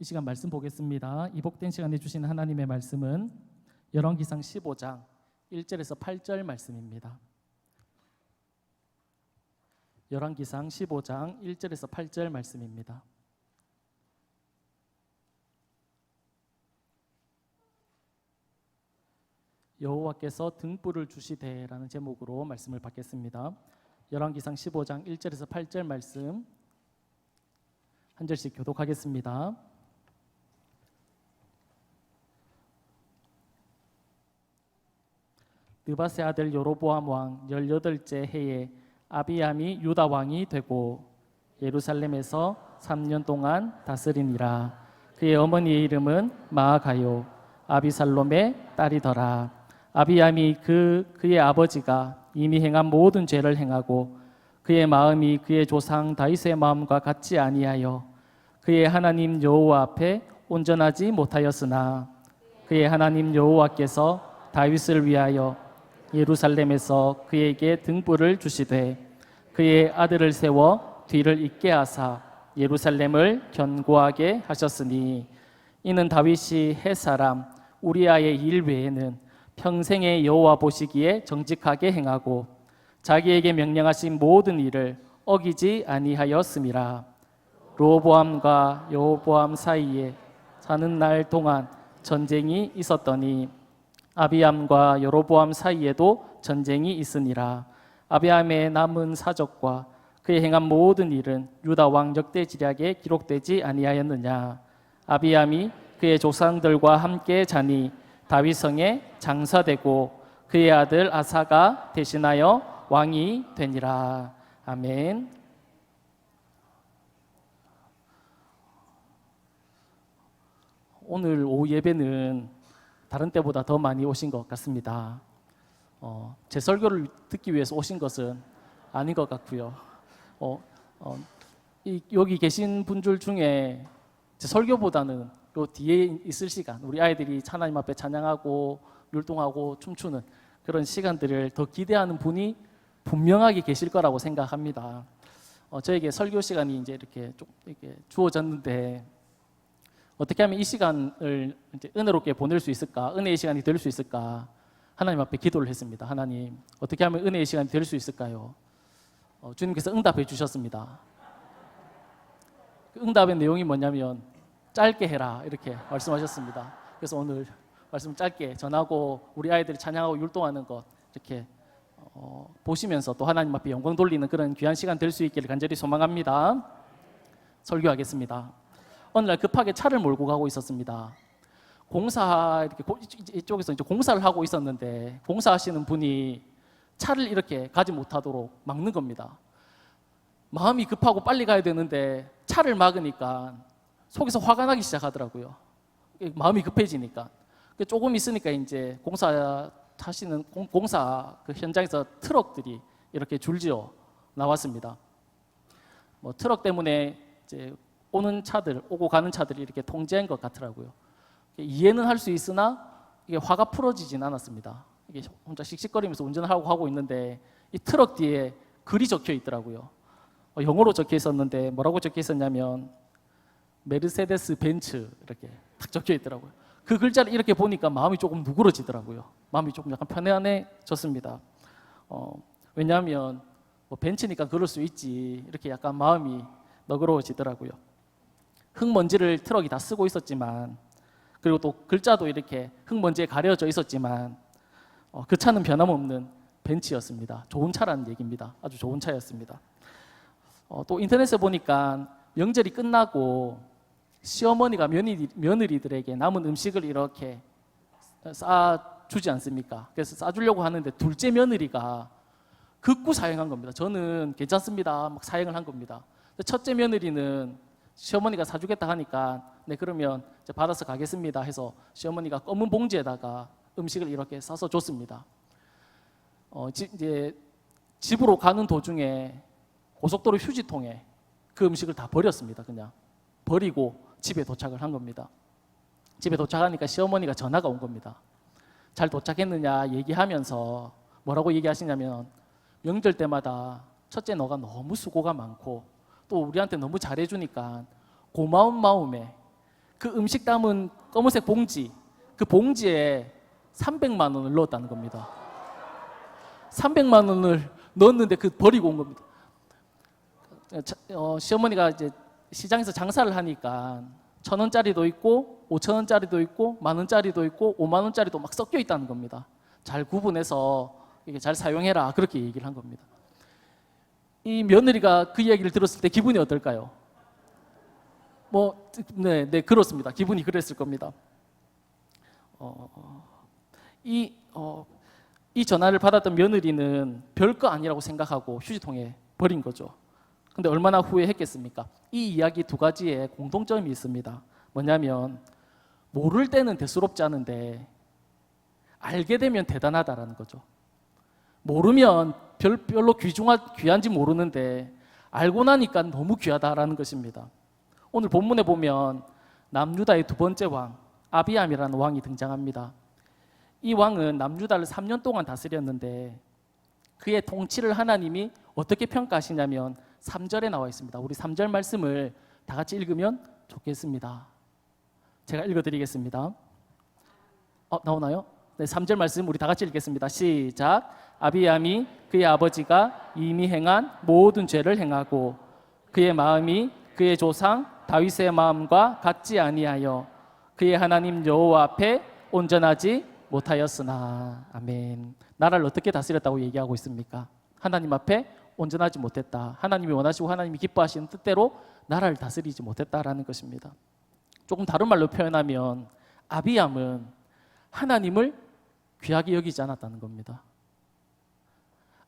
이 시간 말씀 보겠습니다. 이 복된 시간에 주신 하나님의 말씀은 열왕기상 15장 1절에서 8절 말씀입니다. 열왕기상 15장 1절에서 8절 말씀입니다. 여호와께서 등불을 주시되라는 제목으로 말씀을 받겠습니다. 열왕기상 15장 1절에서 8절 말씀 한 절씩 교독하겠습니다. 느바세 아들 여로보암 왕 18째 해에 아비암이 유다 왕이 되고 예루살렘에서 3년 동안 다스리니라. 그의 어머니의 이름은 마아가요 아비살롬의 딸이더라. 아비암이 그의 아버지가 이미 행한 모든 죄를 행하고 그의 마음이 그의 조상 다윗의 마음과 같지 아니하여 그의 하나님 여호와 앞에 온전하지 못하였으나 그의 하나님 여호와께서 다윗을 위하여 예루살렘에서 그에게 등불을 주시되 그의 아들을 세워 뒤를 잇게 하사 예루살렘을 견고하게 하셨으니 이는 다윗이 헷 사람 우리아의 일 외에는 평생의 여호와 보시기에 정직하게 행하고 자기에게 명령하신 모든 일을 어기지 아니하였음이라. 르호보암과 여로보암 사이에 사는 날 동안 전쟁이 있었더니 아비암과 여로보암 사이에도 전쟁이 있으니라. 아비암의 남은 사적과 그의 행한 모든 일은 유다 왕 역대지략에 기록되지 아니하였느냐. 아비암이 그의 조상들과 함께 자니 다윗 성에 장사되고 그의 아들 아사가 대신하여 왕이 되니라. 아멘. 오늘 오후 예배는 다른 때보다 더 많이 오신 것 같습니다. 제 설교를 듣기 위해서 오신 것은 아닌 것 같고요. 여기 계신 분들 중에 제 설교보다는 요 뒤에 있을 시간, 우리 아이들이 하나님 앞에 찬양하고 율동하고 춤추는 그런 시간들을 더 기대하는 분이 분명하게 계실 거라고 생각합니다. 저에게 설교 시간이 이제 이렇게 주어졌는데 어떻게 하면 이 시간을 이제 은혜롭게 보낼 수 있을까? 은혜의 시간이 될 수 있을까? 하나님 앞에 기도를 했습니다. 하나님, 어떻게 하면 은혜의 시간이 될 수 있을까요? 주님께서 응답해 주셨습니다. 그 응답의 내용이 뭐냐면 짧게 해라 이렇게 말씀하셨습니다. 그래서 오늘 말씀 짧게 전하고 우리 아이들이 찬양하고 율동하는 것 이렇게 보시면서 또 하나님 앞에 영광 돌리는 그런 귀한 시간 될 수 있기를 간절히 소망합니다. 설교하겠습니다. 어느 날 급하게 차를 몰고 가고 있었습니다. 이쪽에서 이제 공사를 하고 있었는데 공사하시는 분이 차를 이렇게 가지 못하도록 막는 겁니다. 마음이 급하고 빨리 가야 되는데 차를 막으니까 속에서 화가 나기 시작하더라고요. 마음이 급해지니까. 조금 있으니까 이제 공사 그 현장에서 트럭들이 이렇게 줄지어 나왔습니다. 트럭 때문에 이제 오고 가는 차들이 이렇게 통제한 것 같더라고요. 이해는 할 수 있으나 이게 화가 풀어지진 않았습니다. 이게 혼자 씩씩거리면서 운전을 하고 있는데 이 트럭 뒤에 글이 적혀 있더라고요. 영어로 적혀 있었는데 뭐라고 적혀 있었냐면 메르세데스 벤츠 이렇게 딱 적혀 있더라고요. 그 글자를 이렇게 보니까 마음이 조금 누그러지더라고요. 마음이 조금 약간 편안해졌습니다. 왜냐하면 벤츠니까 그럴 수 있지 이렇게 약간 마음이 너그러워지더라고요. 흙먼지를 트럭이 다 쓰고 있었지만 그리고 또 글자도 이렇게 흙먼지에 가려져 있었지만 그 차는 변함없는 벤츠였습니다. 좋은 차라는 얘기입니다. 아주 좋은 차였습니다. 또 인터넷에 보니까 명절이 끝나고 시어머니가 며느리들에게 남은 음식을 이렇게 싸주지 않습니까? 그래서 싸주려고 하는데 둘째 며느리가 극구 사양한 겁니다. 저는 괜찮습니다. 막 사양을 한 겁니다. 첫째 며느리는 시어머니가 사주겠다 하니까 네 그러면 이제 받아서 가겠습니다 해서 시어머니가 검은 봉지에다가 음식을 이렇게 싸서 줬습니다. 이제 집으로 가는 도중에 고속도로 휴지통에 그 음식을 다 버렸습니다. 그냥 버리고 집에 도착을 한 겁니다. 집에 도착하니까 시어머니가 전화가 온 겁니다. 잘 도착했느냐 얘기하면서 뭐라고 얘기하시냐면 명절 때마다 첫째 너가 너무 수고가 많고 또 우리한테 너무 잘해주니까 고마운 마음에 그 음식 담은 검은색 봉지, 그 봉지에 300만 원을 넣었다는 겁니다. 300만 원을 넣었는데 그 버리고 온 겁니다. 시어머니가 이제 시장에서 장사를 하니까 1,000원짜리도 있고 5,000원짜리도 있고 10,000원짜리도 있고 5만 원짜리도 막 섞여 있다는 겁니다. 잘 구분해서 이게 잘 사용해라 그렇게 얘기를 한 겁니다. 이 며느리가 그 이야기를 들었을 때 기분이 어떨까요? 네, 그렇습니다. 기분이 그랬을 겁니다. 이 전화를 받았던 며느리는 별거 아니라고 생각하고 휴지통에 버린 거죠. 근데 얼마나 후회했겠습니까? 이 이야기 두 가지에 공통점이 있습니다. 뭐냐면 모를 때는 대수롭지 않은데 알게 되면 대단하다라는 거죠. 모르면 별로 귀한지 모르는데 알고 나니까 너무 귀하다라는 것입니다. 오늘 본문에 보면 남유다의 두 번째 왕 아비암이라는 왕이 등장합니다. 이 왕은 남유다를 3년 동안 다스렸는데 그의 통치를 하나님이 어떻게 평가하시냐면 3절에 나와 있습니다. 우리 3절 말씀을 다 같이 읽으면 좋겠습니다. 제가 읽어드리겠습니다. 나오나요? 네, 3절 말씀 우리 다 같이 읽겠습니다. 시작. 아비암이 그의 아버지가 이미 행한 모든 죄를 행하고 그의 마음이 그의 조상 다윗의 마음과 같지 아니하여 그의 하나님 여호와 앞에 온전하지 못하였으나. 아멘. 나라를 어떻게 다스렸다고 얘기하고 있습니까? 하나님 앞에 온전하지 못했다. 하나님이 원하시고 하나님이 기뻐하시는 뜻대로 나라를 다스리지 못했다라는 것입니다. 조금 다른 말로 표현하면 아비암은 하나님을 귀하게 여기지 않았다는 겁니다.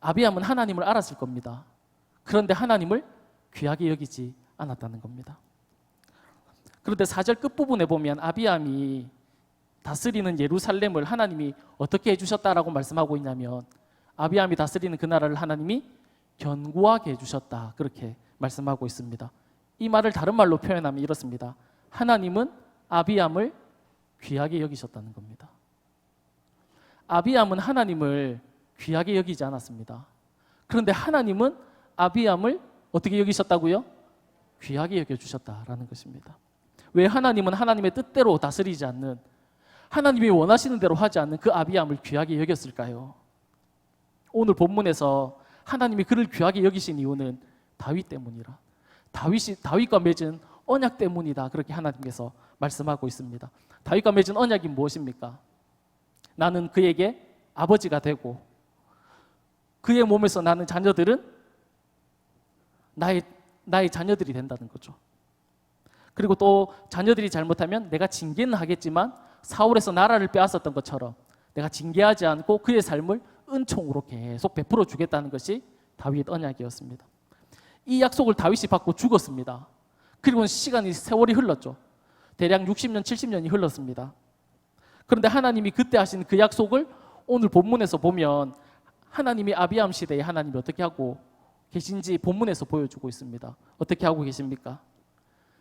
아비암은 하나님을 알았을 겁니다. 그런데 하나님을 귀하게 여기지 않았다는 겁니다. 그런데 4절 끝부분에 보면 아비암이 다스리는 예루살렘을 하나님이 어떻게 해주셨다라고 말씀하고 있냐면 아비암이 다스리는 그 나라를 하나님이 견고하게 해주셨다 그렇게 말씀하고 있습니다. 이 말을 다른 말로 표현하면 이렇습니다. 하나님은 아비암을 귀하게 여기셨다는 겁니다. 아비암은 하나님을 귀하게 여기지 않았습니다. 그런데 하나님은 아비암을 어떻게 여기셨다고요? 귀하게 여겨주셨다라는 것입니다. 왜 하나님은 하나님의 뜻대로 다스리지 않는, 하나님이 원하시는 대로 하지 않는 그 아비암을 귀하게 여겼을까요? 오늘 본문에서 하나님이 그를 귀하게 여기신 이유는 다윗 때문이라, 다윗과 맺은 언약 때문이다 그렇게 하나님께서 말씀하고 있습니다. 다윗과 맺은 언약이 무엇입니까? 나는 그에게 아버지가 되고 그의 몸에서 나는 자녀들은 나의 자녀들이 된다는 거죠. 그리고 또 자녀들이 잘못하면 내가 징계는 하겠지만 사울에서 나라를 빼앗았던 것처럼 내가 징계하지 않고 그의 삶을 은총으로 계속 베풀어 주겠다는 것이 다윗 언약이었습니다. 이 약속을 다윗이 받고 죽었습니다. 그리고 세월이 흘렀죠. 대략 60년, 70년이 흘렀습니다. 그런데 하나님이 그때 하신 그 약속을 오늘 본문에서 보면 하나님이 아비암 시대에 하나님이 어떻게 하고 계신지 본문에서 보여주고 있습니다. 어떻게 하고 계십니까?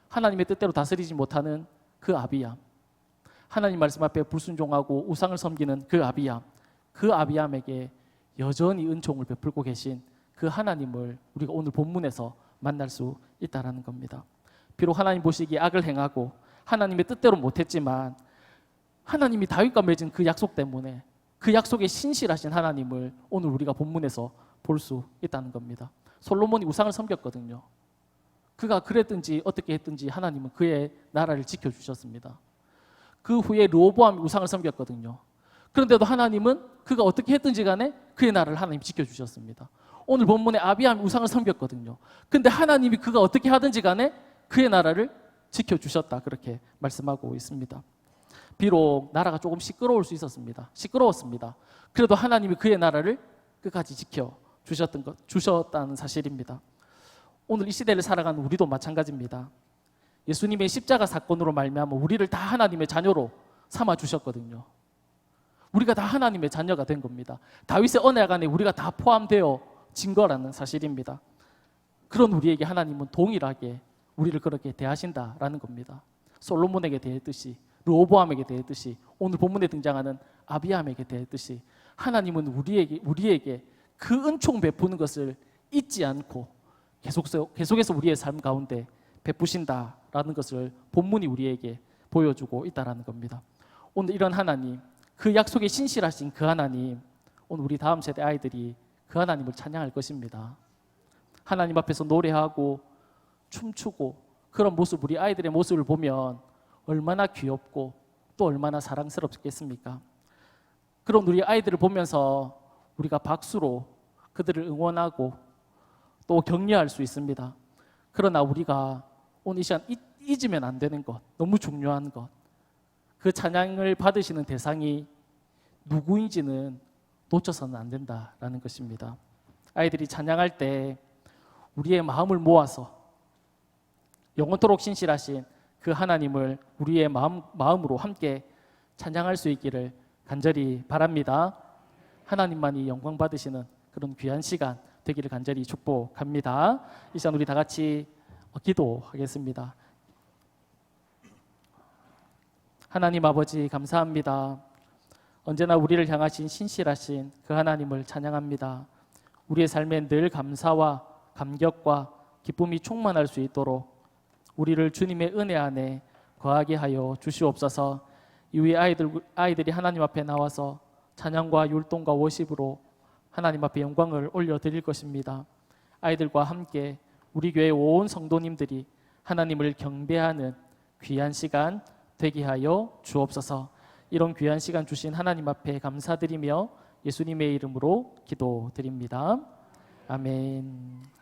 하나님의 뜻대로 다스리지 못하는 그 아비암, 하나님 말씀 앞에 불순종하고 우상을 섬기는 그 아비암에게 여전히 은총을 베풀고 계신 그 하나님을 우리가 오늘 본문에서 만날 수 있다는 겁니다. 비록 하나님 보시기에 악을 행하고 하나님의 뜻대로 못했지만 하나님이 다윗과 맺은 그 약속 때문에 그 약속에 신실하신 하나님을 오늘 우리가 본문에서 볼 수 있다는 겁니다. 솔로몬이 우상을 섬겼거든요. 그가 그랬든지 어떻게 했든지 하나님은 그의 나라를 지켜주셨습니다. 그 후에 르호보암이 우상을 섬겼거든요. 그런데도 하나님은 그가 어떻게 했든지 간에 그의 나라를 하나님 지켜주셨습니다. 오늘 본문에 아비암이 우상을 섬겼거든요. 근데 하나님이 그가 어떻게 하든지 간에 그의 나라를 지켜주셨다 그렇게 말씀하고 있습니다. 비록 나라가 조금 시끄러웠습니다. 그래도 하나님이 그의 나라를 끝까지 지켜주셨다는 사실입니다. 오늘 이 시대를 살아가는 우리도 마찬가지입니다. 예수님의 십자가 사건으로 말미암아 우리를 다 하나님의 자녀로 삼아주셨거든요. 우리가 다 하나님의 자녀가 된 겁니다. 다윗의 언약 안에 우리가 다 포함되어진 거라는 사실입니다. 그런 우리에게 하나님은 동일하게 우리를 그렇게 대하신다라는 겁니다. 솔로몬에게 대했듯이, 르호보암에게 대했듯이, 오늘 본문에 등장하는 아비암에게 대했듯이 하나님은 우리에게 그 은총 베푸는 것을 잊지 않고 계속해서 우리의 삶 가운데 베푸신다라는 것을 본문이 우리에게 보여주고 있다는 겁니다. 오늘 이런 하나님, 그 약속에 신실하신 그 하나님, 오늘 우리 다음 세대 아이들이 그 하나님을 찬양할 것입니다. 하나님 앞에서 노래하고 춤추고 그런 모습, 우리 아이들의 모습을 보면 얼마나 귀엽고 또 얼마나 사랑스럽겠습니까? 그런 우리 아이들을 보면서 우리가 박수로 그들을 응원하고 또 격려할 수 있습니다. 그러나 우리가 오늘 이 시간 잊으면 안 되는 것, 너무 중요한 것, 그 찬양을 받으시는 대상이 누구인지는 놓쳐서는 안 된다라는 것입니다. 아이들이 찬양할 때 우리의 마음을 모아서 영원토록 신실하신 그 하나님을 우리의 마음으로 함께 찬양할 수 있기를 간절히 바랍니다. 하나님만이 영광 받으시는 그런 귀한 시간 되기를 간절히 축복합니다. 이 시간 우리 다 같이 기도하겠습니다. 하나님 아버지 감사합니다. 언제나 우리를 향하신 신실하신 그 하나님을 찬양합니다. 우리의 삶에 늘 감사와 감격과 기쁨이 충만할 수 있도록 우리를 주님의 은혜 안에 거하게 하여 주시옵소서. 이후에 아이들이 하나님 앞에 나와서 찬양과 율동과 워십으로 하나님 앞에 영광을 올려드릴 것입니다. 아이들과 함께 우리 교회 온 성도님들이 하나님을 경배하는 귀한 시간 되게 하여 주옵소서. 이런 귀한 시간 주신 하나님 앞에 감사드리며 예수님의 이름으로 기도드립니다. 아멘.